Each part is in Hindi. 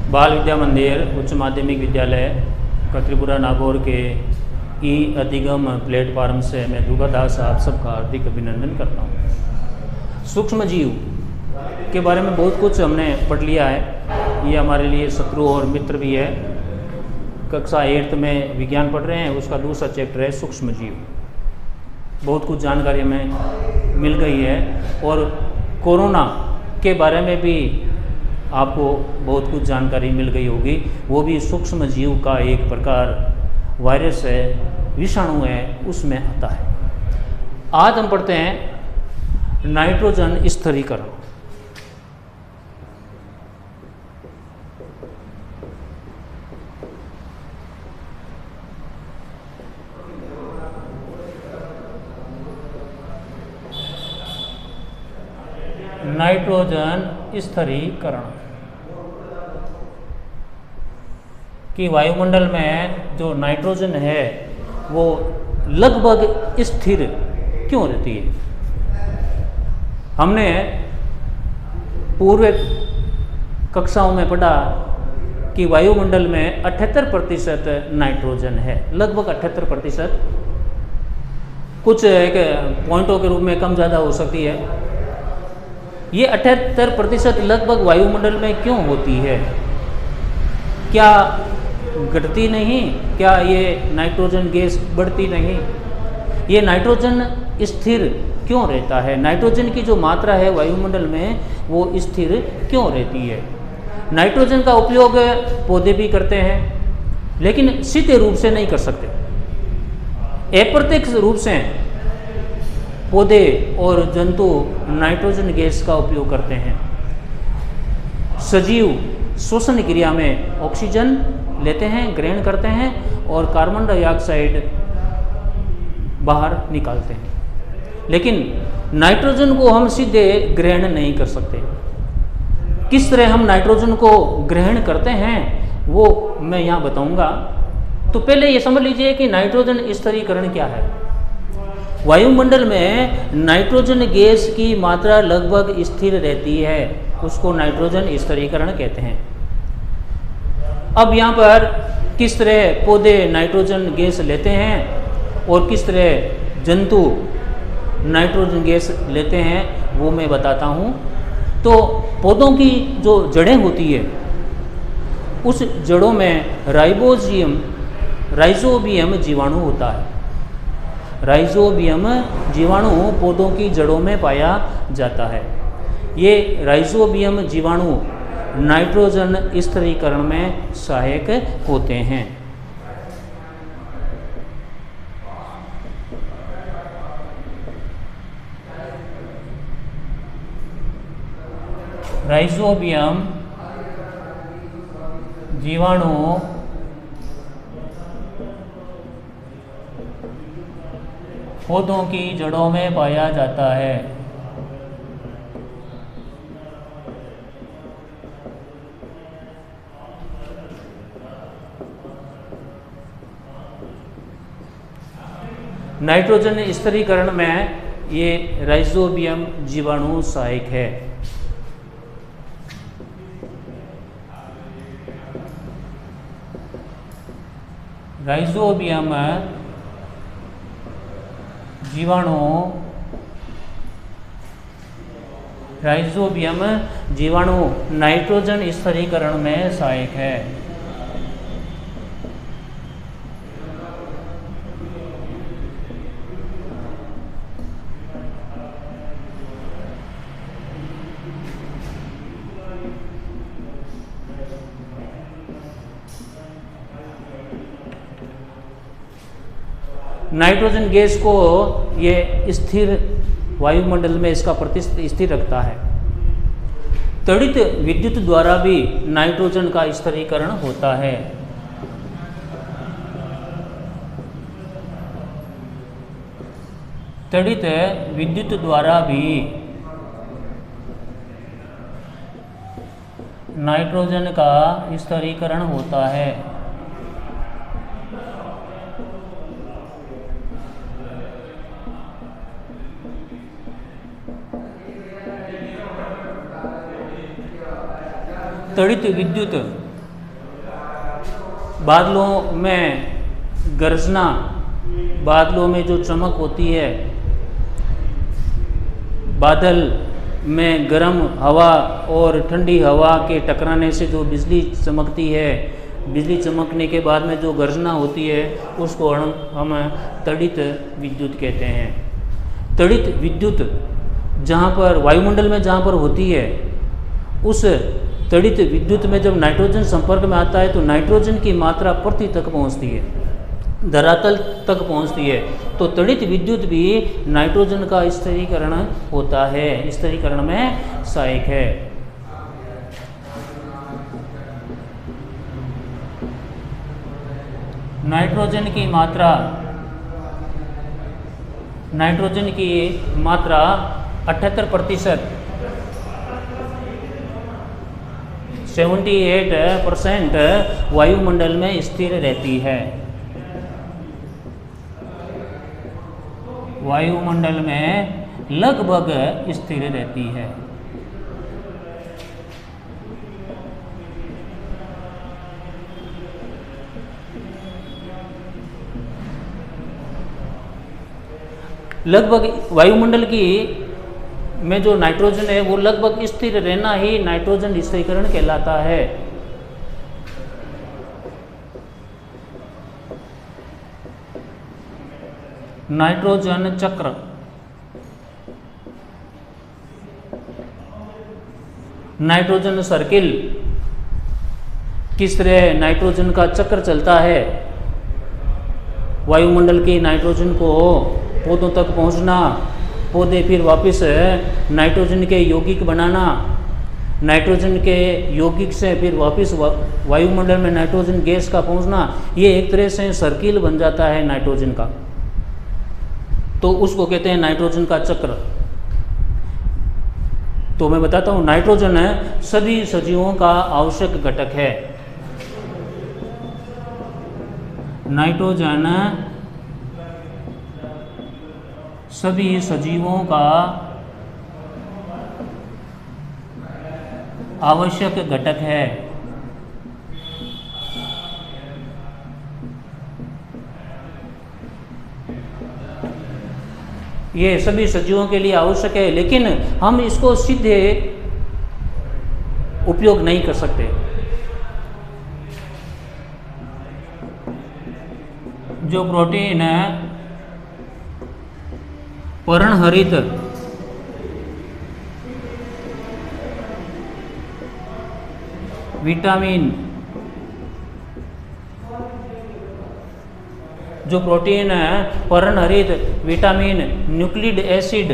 बाल विद्या मंदिर उच्च माध्यमिक विद्यालय कत्रीपुरा नागौर के ई अधिगम प्लेटफार्म से मैं दुर्गा दास आप सबका हार्दिक अभिनंदन करता हूँ। सूक्ष्म जीव के बारे में बहुत कुछ हमने पढ़ लिया है। ये हमारे लिए शत्रु और मित्र भी है। कक्षा 8 में विज्ञान पढ़ रहे हैं, उसका दूसरा चैप्टर है सूक्ष्म जीव। बहुत कुछ जानकारी हमें मिल गई है और कोरोना के बारे में भी आपको बहुत कुछ जानकारी मिल गई होगी। वो भी सूक्ष्म जीव का एक प्रकार वायरस है, विषाणु है, उसमें आता है। आज हम पढ़ते हैं नाइट्रोजन स्थिरीकरण। नाइट्रोजन स्थिरीकरण कि वायुमंडल में जो नाइट्रोजन है वो लगभग स्थिर क्यों रहती है। हमने पूर्व कक्षाओं में पढ़ा कि वायुमंडल में 78% नाइट्रोजन है, लगभग 78%। कुछ एक पॉइंटों के रूप में कम ज़्यादा हो सकती है। ये 78% लगभग वायुमंडल में क्यों होती है? क्या घटती नहीं? क्या ये नाइट्रोजन गैस बढ़ती नहीं? ये नाइट्रोजन स्थिर क्यों रहता है? नाइट्रोजन की जो मात्रा है वायुमंडल में वो स्थिर क्यों रहती है? नाइट्रोजन का उपयोग पौधे भी करते हैं, लेकिन सीधे रूप से नहीं कर सकते। अप्रत्यक्ष रूप से पौधे और जंतु नाइट्रोजन गैस का उपयोग करते हैं। सजीव श्वसन क्रिया में ऑक्सीजन लेते हैं, ग्रहण करते हैं और कार्बन डाइऑक्साइड बाहर निकालते हैं, लेकिन नाइट्रोजन को हम सीधे ग्रहण नहीं कर सकते। किस तरह हम नाइट्रोजन को ग्रहण करते हैं वो मैं यहाँ बताऊंगा। तो पहले ये समझ लीजिए कि नाइट्रोजन स्थिरीकरण क्या है। वायुमंडल में नाइट्रोजन गैस की मात्रा लगभग स्थिर रहती है, उसको नाइट्रोजन स्थिरीकरण कहते हैं। अब यहाँ पर किस तरह पौधे नाइट्रोजन गैस लेते हैं और किस तरह जंतु नाइट्रोजन गैस लेते हैं वो मैं बताता हूँ। तो पौधों की जो जड़ें होती है उस जड़ों में राइजोबियम जीवाणु होता है। राइजोबियम जीवाणु पौधों की जड़ों में पाया जाता है। ये राइजोबियम जीवाणु नाइट्रोजन स्थिरीकरण में सहायक होते हैं। राइजोबियम जीवाणु पौधों की जड़ों में पाया जाता है। नाइट्रोजन स्थिरीकरण में ये राइजोबियम जीवाणु सहायक है। राइजोबियम जीवाणु नाइट्रोजन स्थिरीकरण में सहायक है। नाइट्रोजन गैस को ये स्थिर वायुमंडल में इसका प्रतिशत स्थिर रखता है। त्वरित विद्युत द्वारा भी नाइट्रोजन का स्थिरीकरण होता है। त्वरित विद्युत द्वारा भी नाइट्रोजन का स्थिरीकरण होता है। त्वरित विद्युत बादलों में गरजना, बादलों में जो चमक होती है, बादल में गर्म हवा और ठंडी हवा के टकराने से जो बिजली चमकती है, बिजली चमकने के बाद में जो गर्जना होती है, उसको हम तड़ित विद्युत कहते हैं। तड़ित विद्युत जहाँ पर वायुमंडल में जहाँ पर होती है, उस तड़ित विद्युत में जब नाइट्रोजन संपर्क में आता है तो नाइट्रोजन की मात्रा पृथ्वी तक पहुँचती है, धरातल तक पहुँचती है। तो तड़ित विद्युत भी नाइट्रोजन का स्थिरीकरण होता है, स्थिरीकरण में सहायक है। नाइट्रोजन की मात्रा 78%, 78% वायुमंडल में स्थिर रहती है। वायुमंडल में लगभग स्थिर रहती है। लगभग वायुमंडल की में जो नाइट्रोजन है वो लगभग स्थिर रहना ही नाइट्रोजन स्थिरीकरण कहलाता है। नाइट्रोजन चक्र, नाइट्रोजन सर्किल, किस तरह नाइट्रोजन का चक्र चलता है। वायुमंडल के नाइट्रोजन को पौधों तक पहुंचना, पौधे फिर वापस नाइट्रोजन के यौगिक बनाना, नाइट्रोजन के यौगिक से फिर वापस वायुमंडल में नाइट्रोजन गैस का पहुंचना, ये एक तरह से सर्किल बन जाता है नाइट्रोजन का। तो उसको कहते हैं नाइट्रोजन का चक्र। तो मैं बताता हूँ, नाइट्रोजन सभी सजीवों का आवश्यक घटक है। नाइट्रोजन सभी सजीवों का आवश्यक घटक है। ये सभी सजीवों के लिए आवश्यक है, लेकिन हम इसको सीधे उपयोग नहीं कर सकते। जो प्रोटीन पर्णहरित विटामिन, जो प्रोटीन पर्णहरित विटामिन, न्यूक्लिक एसिड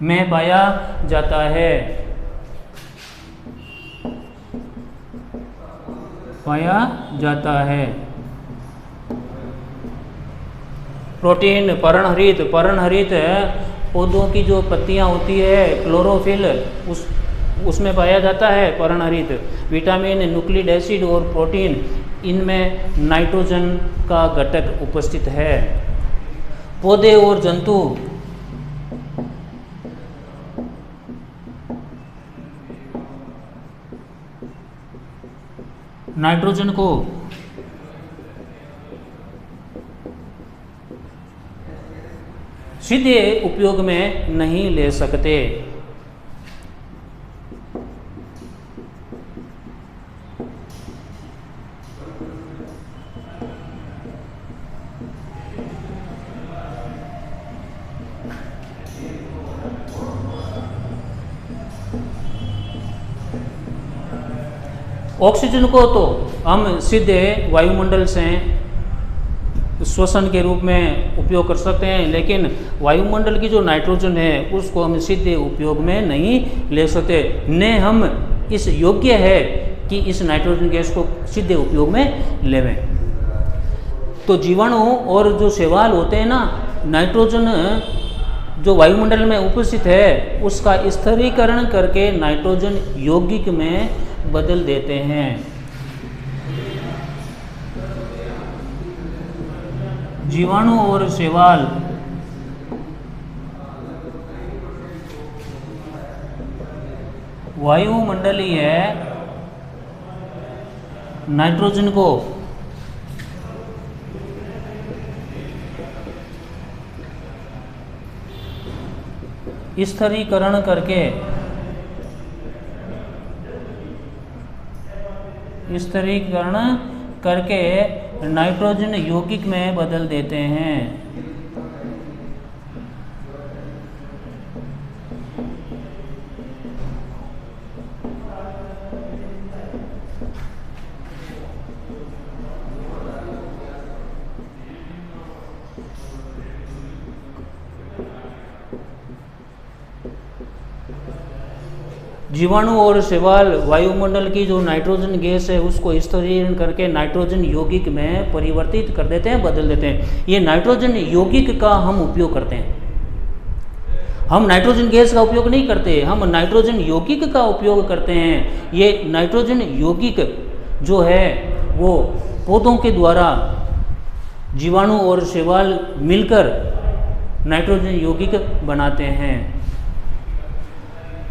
में पाया जाता है, प्रोटीन पर्णहरित पौधों की जो पत्तियां होती है, क्लोरोफिल, उसमें पाया जाता है पर्णहरित। विटामिन, न्यूक्लिक एसिड और प्रोटीन, इनमें नाइट्रोजन का घटक उपस्थित है। पौधे और जंतु नाइट्रोजन को सीधे उपयोग में नहीं ले सकते। ऑक्सीजन को तो हम सीधे वायुमंडल से श्वसन के रूप में उपयोग कर सकते हैं, लेकिन वायुमंडल की जो नाइट्रोजन है उसको हम सीधे उपयोग में नहीं ले सकते। न हम इस योग्य है कि इस नाइट्रोजन गैस को सीधे उपयोग में लेवें। तो जीवाणु और जो शैवाल होते हैं ना, नाइट्रोजन जो वायुमंडल में उपस्थित है उसका स्थिरीकरण करके नाइट्रोजन यौगिक में बदल देते हैं। जीवाणु और शैवाल वायुमंडलीय नाइट्रोजन को स्थिरीकरण करके नाइट्रोजन यौगिक में बदल देते हैं। जीवाणु और शैवाल वायुमंडल की जो नाइट्रोजन गैस है उसको स्थिरीकरण करके नाइट्रोजन यौगिक में परिवर्तित कर देते हैं, बदल देते हैं। ये नाइट्रोजन यौगिक का हम उपयोग करते हैं। हम नाइट्रोजन गैस का उपयोग नहीं करते, हम नाइट्रोजन यौगिक का उपयोग करते हैं। ये नाइट्रोजन यौगिक जो है वो पौधों के द्वारा जीवाणु और शैवाल मिलकर नाइट्रोजन यौगिक बनाते हैं।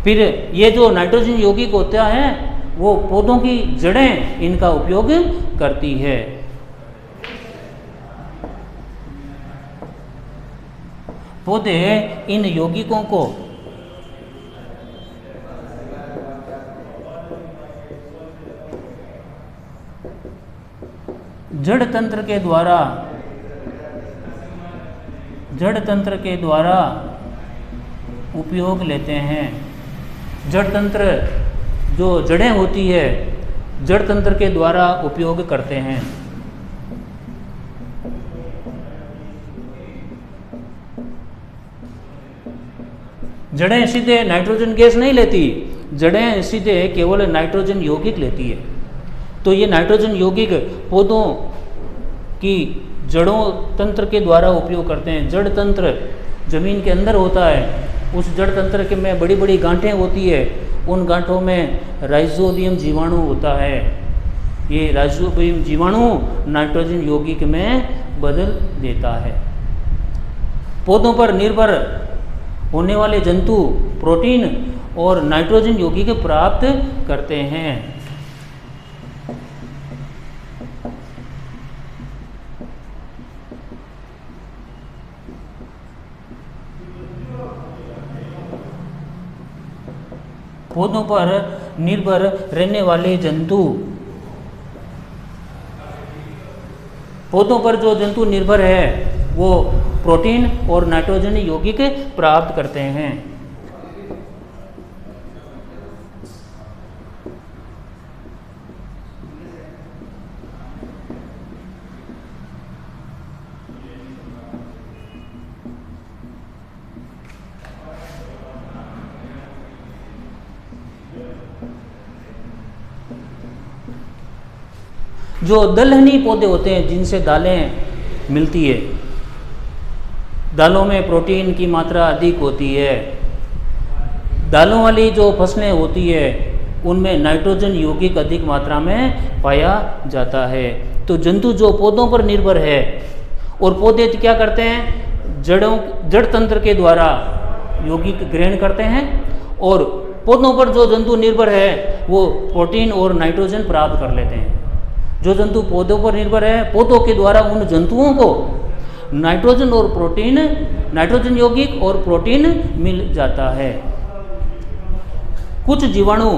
फिर ये जो नाइट्रोजन यौगिक होता है वो पौधों की जड़ें इनका उपयोग करती है। पौधे इन यौगिकों को जड़ तंत्र के द्वारा उपयोग लेते हैं। जड़ तंत्र जो जड़ें होती है जड़ तंत्र के द्वारा उपयोग करते हैं। जड़ें सीधे नाइट्रोजन गैस नहीं लेती, जड़ें सीधे केवल नाइट्रोजन यौगिक लेती है। तो ये नाइट्रोजन यौगिक पौधों की जड़ों तंत्र के द्वारा उपयोग करते हैं। जड़ तंत्र जमीन के अंदर होता है, उस जड़ तंत्र के में बड़ी बड़ी गांठें होती है, उन गांठों में राइजोबियम जीवाणु होता है। ये राइजोबियम जीवाणु नाइट्रोजन यौगिक में बदल देता है। पौधों पर निर्भर होने वाले जंतु प्रोटीन और नाइट्रोजन यौगिक प्राप्त करते हैं। पौधों पर निर्भर रहने वाले जंतु, पौधों पर जो जंतु निर्भर है वो प्रोटीन और नाइट्रोजन यौगिक प्राप्त करते हैं। जो दलहनी पौधे होते हैं जिनसे दालें मिलती है, दालों में प्रोटीन की मात्रा अधिक होती है। दालों वाली जो फसलें होती है उनमें नाइट्रोजन यौगिक अधिक मात्रा में पाया जाता है। तो जंतु जो पौधों पर निर्भर है और पौधे क्या करते हैं, जड़ तंत्र के द्वारा यौगिक ग्रहण करते हैं, और पौधों पर जो जंतु निर्भर है वो प्रोटीन और नाइट्रोजन प्राप्त कर लेते हैं। जो जंतु पौधों पर निर्भर है, पौधों के द्वारा उन जंतुओं को नाइट्रोजन और प्रोटीन, नाइट्रोजन यौगिक और प्रोटीन मिल जाता है। कुछ जीवाणु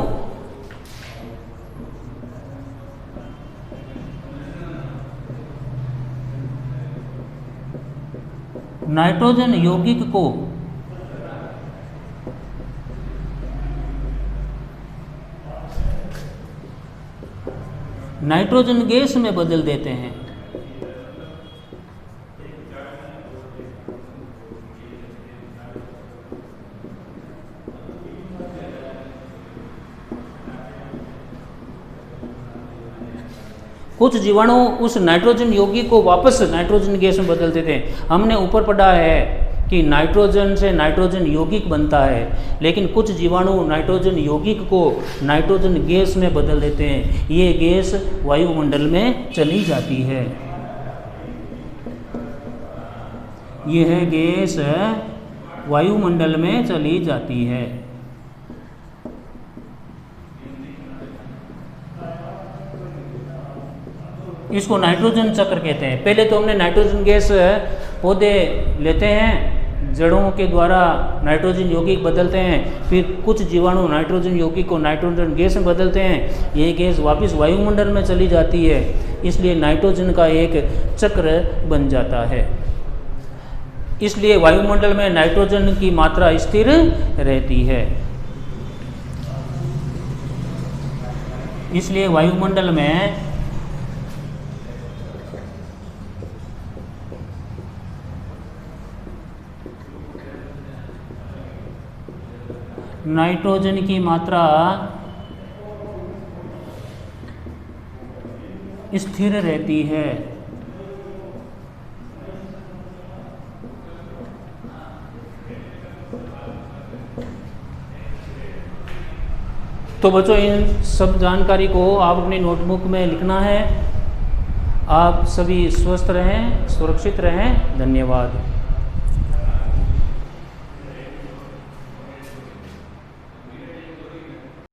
नाइट्रोजन यौगिक को नाइट्रोजन गैस में बदल देते हैं। कुछ जीवाणु उस नाइट्रोजन यौगिक को वापस नाइट्रोजन गैस में बदल देते हैं। हमने ऊपर पढ़ा है कि नाइट्रोजन से नाइट्रोजन यौगिक बनता है, लेकिन कुछ जीवाणु नाइट्रोजन यौगिक को नाइट्रोजन गैस में बदल देते हैं। ये गैस वायुमंडल में चली जाती है। यह गैस वायुमंडल में चली जाती है। इसको नाइट्रोजन चक्र कहते हैं। पहले तो हमने नाइट्रोजन गैस पौधे लेते हैं, जड़ों के द्वारा नाइट्रोजन यौगिक बदलते हैं, फिर कुछ जीवाणु नाइट्रोजन यौगिक को नाइट्रोजन गैस में बदलते हैं, ये गैस वापस वायुमंडल में चली जाती है, इसलिए नाइट्रोजन का एक चक्र बन जाता है। इसलिए वायुमंडल में नाइट्रोजन की मात्रा स्थिर रहती है। इसलिए वायुमंडल में नाइट्रोजन की मात्रा स्थिर रहती है। तो बच्चों, इन सब जानकारी को आप अपनी नोटबुक में लिखना है। आप सभी स्वस्थ रहें, सुरक्षित रहें। धन्यवाद।